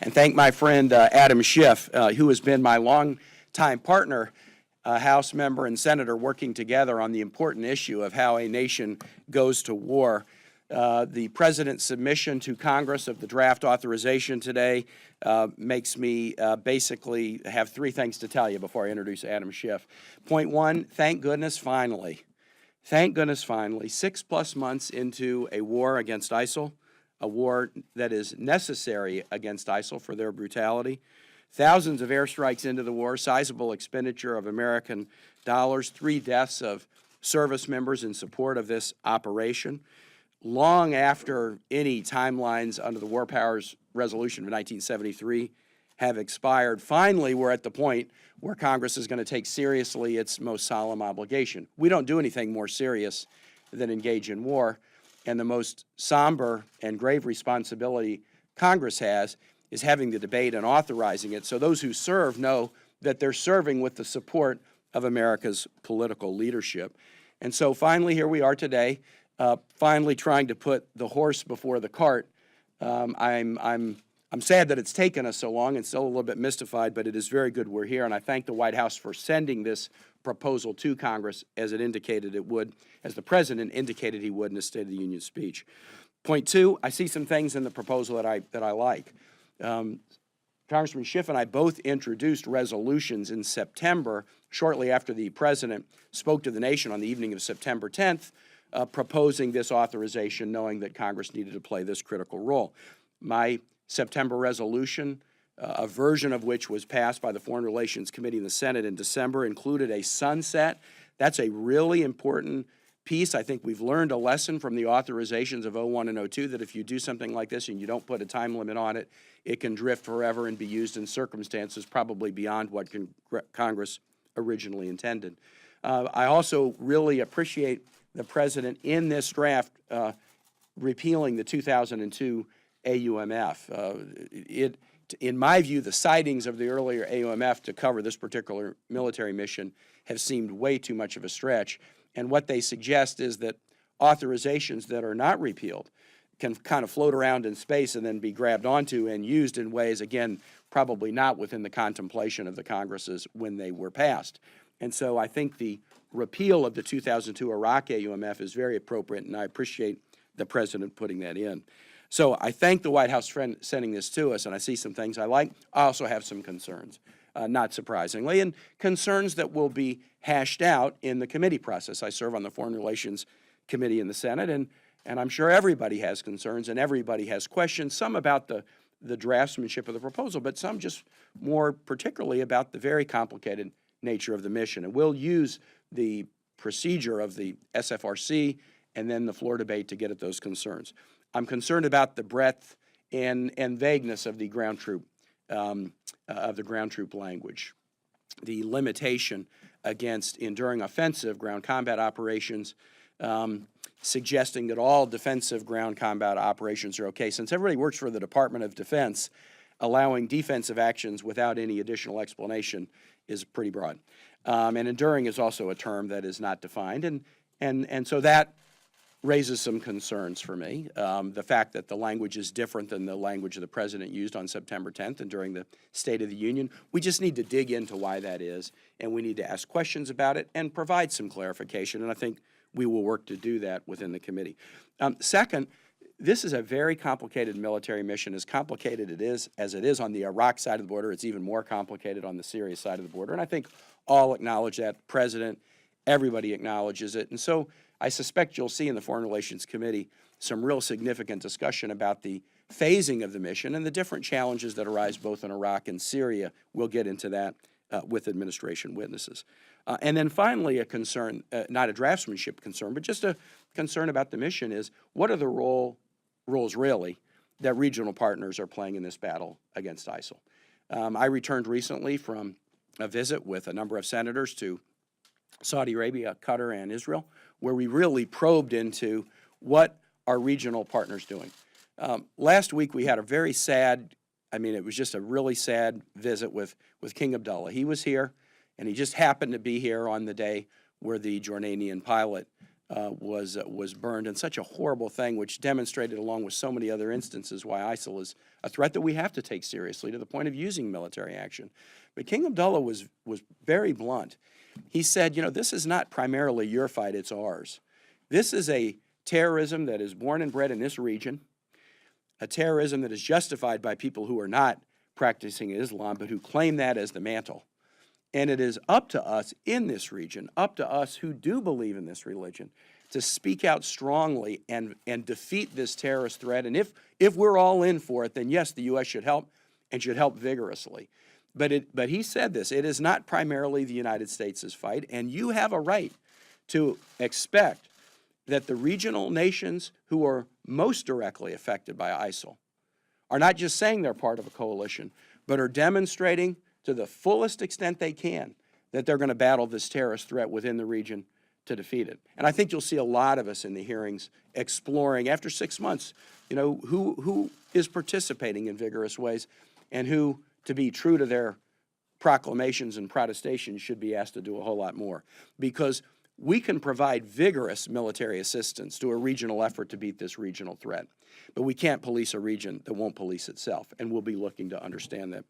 and thank my friend Adam Schiff, who has been my longtime partner, House member and senator, working together on the important issue of how a nation goes to war. The President's submission to Congress of the draft authorization today makes me basically have three things to tell you before I introduce Adam Schiff. Point one, thank goodness finally. Thank goodness finally, 6+ months into a war against ISIL, a war that is necessary against ISIL for their brutality. Thousands of airstrikes into the war, sizable expenditure of American dollars, 3 deaths of service members in support of this operation. Long after any timelines under the War Powers Resolution of 1973 have expired, finally we're at the point where Congress is going to take seriously its most solemn obligation. We don't do anything more serious than engage in war, and the most somber and grave responsibility Congress has is having the debate and authorizing it, so those who serve know that they're serving with the support of America's political leadership. And so finally, here we are today, finally trying to put the horse before the cart. I'm sad that it's taken us so long and still a little bit mystified, but it is very good we're here, and I thank the White House for sending this proposal to Congress as it indicated it would, as the President indicated he would in his State of the Union speech. Point two, I see some things in the proposal that I like. Congressman Schiff and I both introduced resolutions in September, shortly after the President spoke to the nation on the evening of September 10th, proposing this authorization, knowing that Congress needed to play this critical role. My September resolution, a version of which was passed by the Foreign Relations Committee in the Senate in December, included a sunset. That's a really important piece. I think we've learned a lesson from the authorizations of 01 and 02 that if you do something like this and you don't put a time limit on it, it can drift forever and be used in circumstances probably beyond what Congress originally intended. I also really appreciate the President in this draft repealing the 2002 AUMF. In my view, the sightings of the earlier AUMF to cover this particular military mission have seemed way too much of a stretch. And what they suggest is that authorizations that are not repealed can kind of float around in space and then be grabbed onto and used in ways, again, probably not within the contemplation of the Congresses when they were passed. And so I think the repeal of the 2002 Iraq AUMF is very appropriate, and I appreciate the President putting that in. So I thank the White House for sending this to us, and I see some things I like. I also have some concerns, not surprisingly, and concerns that will be hashed out in the committee process. I serve on the Foreign Relations Committee in the Senate, and I'm sure everybody has concerns and everybody has questions, some about the draftsmanship of the proposal, but some just more particularly about the very complicated nature of the mission. And we'll use the procedure of the SFRC and then the floor debate to get at those concerns. I'm concerned about the breadth and vagueness of the ground troop language, the limitation against enduring offensive ground combat operations, suggesting that all defensive ground combat operations are okay. Since everybody works for the Department of Defense, allowing defensive actions without any additional explanation is pretty broad. And enduring is also a term that is not defined, and so that raises some concerns for me. The fact that the language is different than the language the President used on September 10th and during the State of the Union. We just need to dig into why that is, and we need to ask questions about it and provide some clarification, and I think we will work to do that within the committee. Second, this is a very complicated military mission. As complicated as it is on the Iraq side of the border, it's even more complicated on the Syria side of the border, and I think all acknowledge that. President, everybody acknowledges it, and so I suspect you'll see in the Foreign Relations Committee some real significant discussion about the phasing of the mission and the different challenges that arise both in Iraq and Syria. We'll get into that with administration witnesses. And then finally, a concern, not a draftsmanship concern, but just a concern about the mission is, what are the roles really that regional partners are playing in this battle against ISIL? I returned recently from a visit with a number of senators to Saudi Arabia, Qatar, and Israel, where we really probed into what are regional partners doing. Last week we had a very sad, it was just a really sad visit with King Abdullah. He was here, and he just happened to be here on the day where the Jordanian pilot was burned, and such a horrible thing, which demonstrated, along with so many other instances, why ISIL is a threat that we have to take seriously to the point of using military action. But King Abdullah was very blunt. He said, you know, this is not primarily your fight, it's ours. This is a terrorism that is born and bred in this region, a terrorism that is justified by people who are not practicing Islam, but who claim that as the mantle. And it is up to us in this region, up to us who do believe in this religion, to speak out strongly and defeat this terrorist threat. And if we're all in for it, then yes, the U.S. should help, and should help vigorously. But he said this, it is not primarily the United States' fight, and you have a right to expect that the regional nations who are most directly affected by ISIL are not just saying they're part of a coalition, but are demonstrating to the fullest extent they can that they're going to battle this terrorist threat within the region to defeat it. And I think you'll see a lot of us in the hearings exploring, after 6 months, you know, who is participating in vigorous ways, and who, to be true to their proclamations and protestations, should be asked to do a whole lot more. Because we can provide vigorous military assistance to a regional effort to beat this regional threat. But we can't police a region that won't police itself, and we'll be looking to understand that.